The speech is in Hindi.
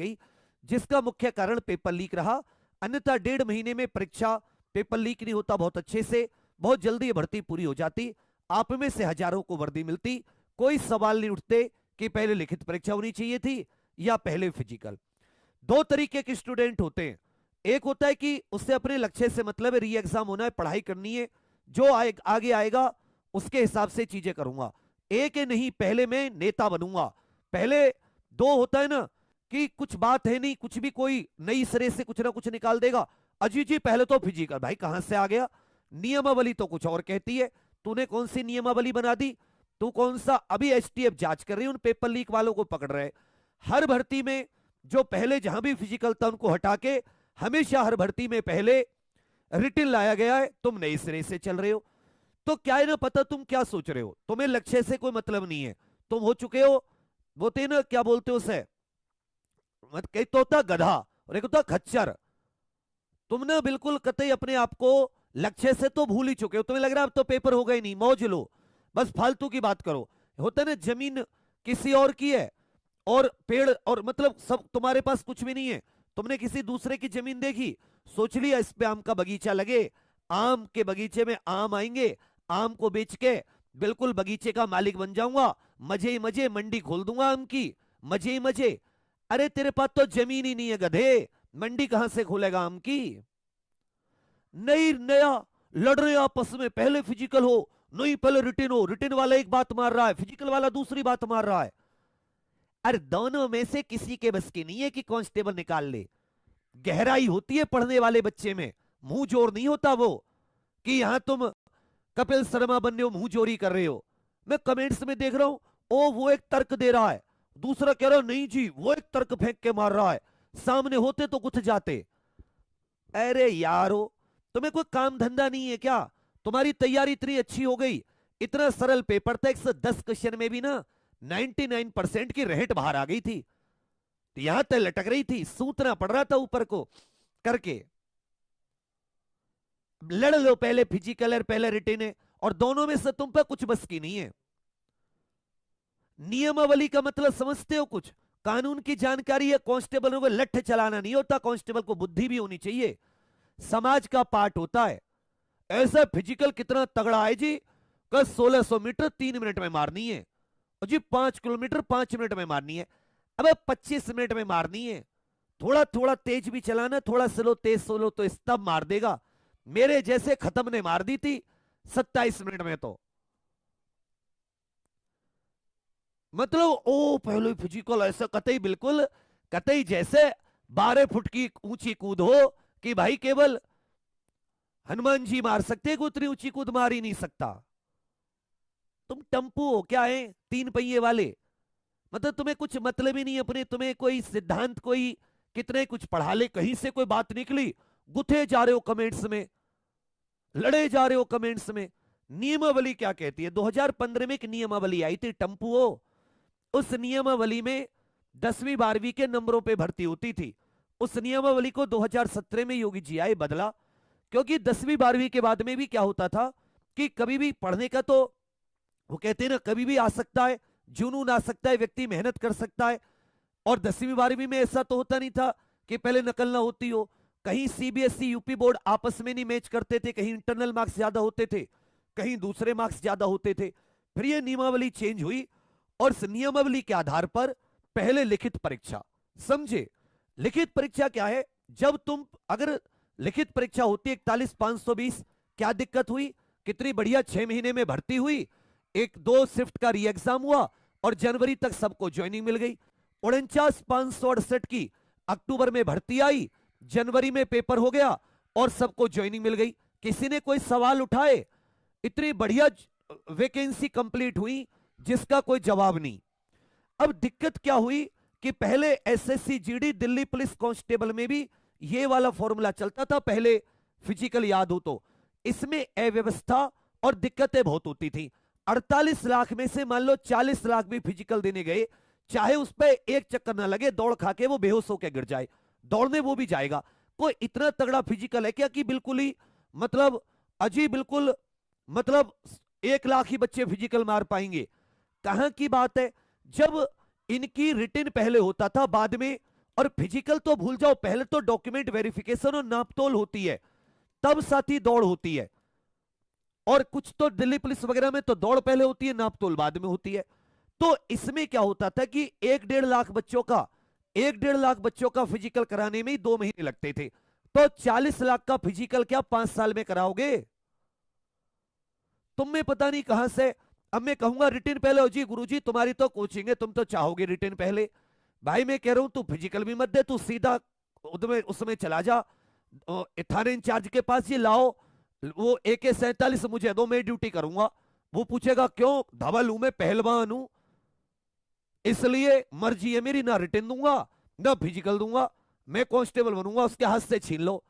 गई, जिसका मुख्य कारण पेपर लीक रहा। अन्यथा 1.5 महीने में परीक्षा पेपर लीक नहीं होता बहुत अच्छे से, बहुत जल्दी भर्ती पूरी हो जाती, आप में से हजारों को वर्दी मिलती, कोई सवाल नहीं उठते कि पहले लिखित परीक्षा होनी चाहिए थी या पहले फिजिकल। 2 तरीके के स्टूडेंट होते हैं, एक होता है कि उससे अपने लक्ष्य से मतलब है, री एग्जाम होना है, पढ़ाई करनी है, जो आगे आएगा उसके हिसाब से चीजें करूंगा। एक है नहीं, पहले मैं नेता बनूंगा। पहले 2 होता है ना कि कुछ बात है नहीं, कुछ भी कोई नई सिरे से कुछ ना कुछ निकाल देगा, अजी जी पहले तो फिजिकल, भाई कहां से आ गया? नियमावली तो कुछ और कहती है, तूने कौन सी नियमावली बना दी? तू कौन सा, अभी एसटीएफ जांच कर रही है, उन पेपर लीक वालों को पकड़ रहे। हर भर्ती में जो पहले जहां भी फिजिकल था उनको हटा के हमेशा हर भर्ती में पहले रिटिन लाया गया है, तुम नए सिरे से चल रहे हो। तो क्या है ना, पता तुम क्या सोच रहे हो, तुम्हें लक्ष्य से कोई मतलब नहीं है, तुम हो चुके हो वो थे ना, क्या बोलते हो उसे, एक तो होता गधा और एक होता खच्चर। तुम ना बिल्कुल कतई अपने आप को लक्ष्य से तो भूल ही चुके हो, तुम्हें लग रहा है अब तो पेपर हो गए, नहीं मौज लो, बस फालतू की बात करो। होता ना जमीन किसी और की है और पेड़ और मतलब सब तुम्हारे पास कुछ भी नहीं है, तुमने किसी दूसरे की जमीन देखी, सोच लिया इस पे आम का बगीचा लगे, आम के बगीचे में आम आएंगे, आम को बेच के बिल्कुल बगीचे का मालिक बन जाऊंगा, मजे ही मजे मंडी खोल दूंगा आम की, मजे ही मजे। अरे तेरे पास तो जमीन ही नहीं है गधे, मंडी कहां से खोलेगा आम की? नई नया लड़ रहे आपस में, पहले फिजिकल हो, नहीं पहले रिटिन हो, रिटिन वाला एक बात मार रहा है, फिजिकल वाला दूसरी बात मार रहा है। अरे दोनों में से किसी के बस की नहीं है कि कांस्टेबल निकाल ले। गहराई होती है पढ़ने वाले बच्चे में, मुंह जोर नहीं होता वो कि यहां तुम कपिल शर्मा बनने हो, मुंह जोरी कर रहे हो। मैं कमेंट्स में देख रहा हूं, ओ वो एक तर्क दे रहा है, दूसरा कह रहा नहीं जी वो एक तर्क फेंक के मार रहा है, सामने होते तो कुछ जाते। अरे यारो, तुम्हें कोई काम धंधा नहीं है क्या? तुम्हारी तैयारी इतनी अच्छी हो गई, इतना सरल पेपर था, 110 क्वेश्चन में भी ना 99% की रहट बाहर आ गई थी, तो यहां तक लटक रही थी, सूतना पड़ रहा था ऊपर को करके। लड़ लो, पहले फिजिकल है पहले रिटिन है, और दोनों में से तुम पर कुछ बस की नहीं है। नियमावली का मतलब समझते हो कुछ? कानून की जानकारी है, कांस्टेबलों को लठ चलाना नहीं होता, कांस्टेबल को बुद्धि भी होनी चाहिए, समाज का पार्ट होता है। ऐसा फिजिकल कितना तगड़ा है जी, कल 1600 मीटर 3 मिनट में मारनी है, और जी 5 किलोमीटर 5 मिनट में मारनी है, अब 25 मिनट में मारनी है। थोड़ा थोड़ा तेज भी चलाना, थोड़ा स्लो तेज सोलो तो तब मार देगा। मेरे जैसे खत्म ने मार दी थी 27 मिनट में, तो मतलब ओ पहले फिजिकल ऐसा कतई, बिल्कुल कतई जैसे 12 फुट की ऊंची कूद हो कि भाई केवल हनुमान जी मार सकते, को उतनी ऊंची कूद मार ही नहीं सकता। तुम टम्पू हो क्या है, 3 पहिए वाले, मतलब तुम्हें कुछ मतलब ही नहीं अपने, तुम्हें कोई सिद्धांत, कोई कितने कुछ पढ़ा ले, कहीं से कोई बात निकली गुथे जा रहे हो कमेंट्स में, लड़े जा रहे हो कमेंट्स में। नियमावली क्या कहती है? 2015 में एक नियमावली आई थी, टम्पू हो, उस नियमावली में 10वीं 12वीं के नंबरों पे भर्ती होती थी। उस नियमावली को 2017 में योगी जी आए, बदला, क्योंकि 10वीं 12वीं के बाद में भी क्या होता था कि कभी भी पढ़ने का तो वो कहते हैं ना, कभी भी आ सकता है, जुनून आ सकता है, व्यक्ति मेहनत कर सकता है, और 10वीं 12वीं में ऐसा तो होता नहीं था कि पहले नकल ना होती हो, कहीं सीबीएसई यूपी बोर्ड आपस में नहीं मैच करते थे, कहीं इंटरनल मार्क्स ज्यादा होते थे, कहीं दूसरे मार्क्स ज्यादा होते थे। फिर ये नियमावली चेंज हुई, और इस नियमावली के आधार पर पहले लिखित परीक्षा, समझे? लिखित परीक्षा क्या है? जब तुम अगर लिखित परीक्षा होती है 41,520, क्या दिक्कत हुई? कितनी बढ़िया, 6 महीने में भर्ती हुई, 1-2 शिफ्ट का री एग्जाम हुआ, और जनवरी तक सबको ज्वाइनिंग मिल गई। 49,568 की अक्टूबर में भर्ती आई, जनवरी में पेपर हो गया और सबको ज्वाइनिंग मिल गई। किसी ने कोई सवाल उठाए? इतनी बढ़िया वैकेंसी कंप्लीट हुई जिसका कोई जवाब नहीं। अब दिक्कत क्या हुई कि पहले SSC GD Delhi police constable में भी ये वाला फॉर्मूला चलता था, पहले फिजिकल याद हो तो, इसमें अव्यवस्था और दिक्कतें बहुत होती थी। 48 लाख में से मान लो 40 लाख भी फिजिकल देने गए, चाहे उस पर एक चक्कर ना लगे, दौड़ खा के वो बेहोश होकर गिर जाए, दौड़ने वो भी जाएगा। कोई इतना तगड़ा फिजिकल है क्या कि बिल्कुल ही मतलब अजीब, बिल्कुल मतलब 1 लाख ही बच्चे फिजिकल मार पाएंगे? कहां की बात है? जब इनकी रिटिन पहले होता था बाद में, और फिजिकल तो भूल जाओ, पहले तो डॉक्यूमेंट वेरिफिकेशन और नापतोल होती है, तब साथी दौड़ होती है। और कुछ तो दिल्ली पुलिस वगैरह में तो दौड़ पहले होती है, नापतोल बाद में होती है। तो इसमें क्या होता था कि 1-1.5 लाख बच्चों का फिजिकल कराने में ही 2 महीने लगते थे। तो 40 लाख का फिजिकल क्या 5 साल में कराओगे? तुम में पता नहीं कहां से। अब मैं कहूंगा रिटर्न पहले हो जी, गुरुजी तुम्हारी तो कोचिंग है, तुम तो चाहोगे रिटर्न पहले। भाई मैं कह रहा हूं तू फिजिकल भी मत दे, तू सीधा उसमें चला जा थाने इंचार्ज के पास, ये लाओ वो AK-47 मुझे दो, मैं ड्यूटी करूंगा। वो पूछेगा क्यों? धवल हूं मैं, पहलवान हूं, इसलिए मर्जी है मेरी, ना रिटर्न दूंगा ना फिजिकल दूंगा, मैं कांस्टेबल बनूंगा, उसके हाथ से छीन लो।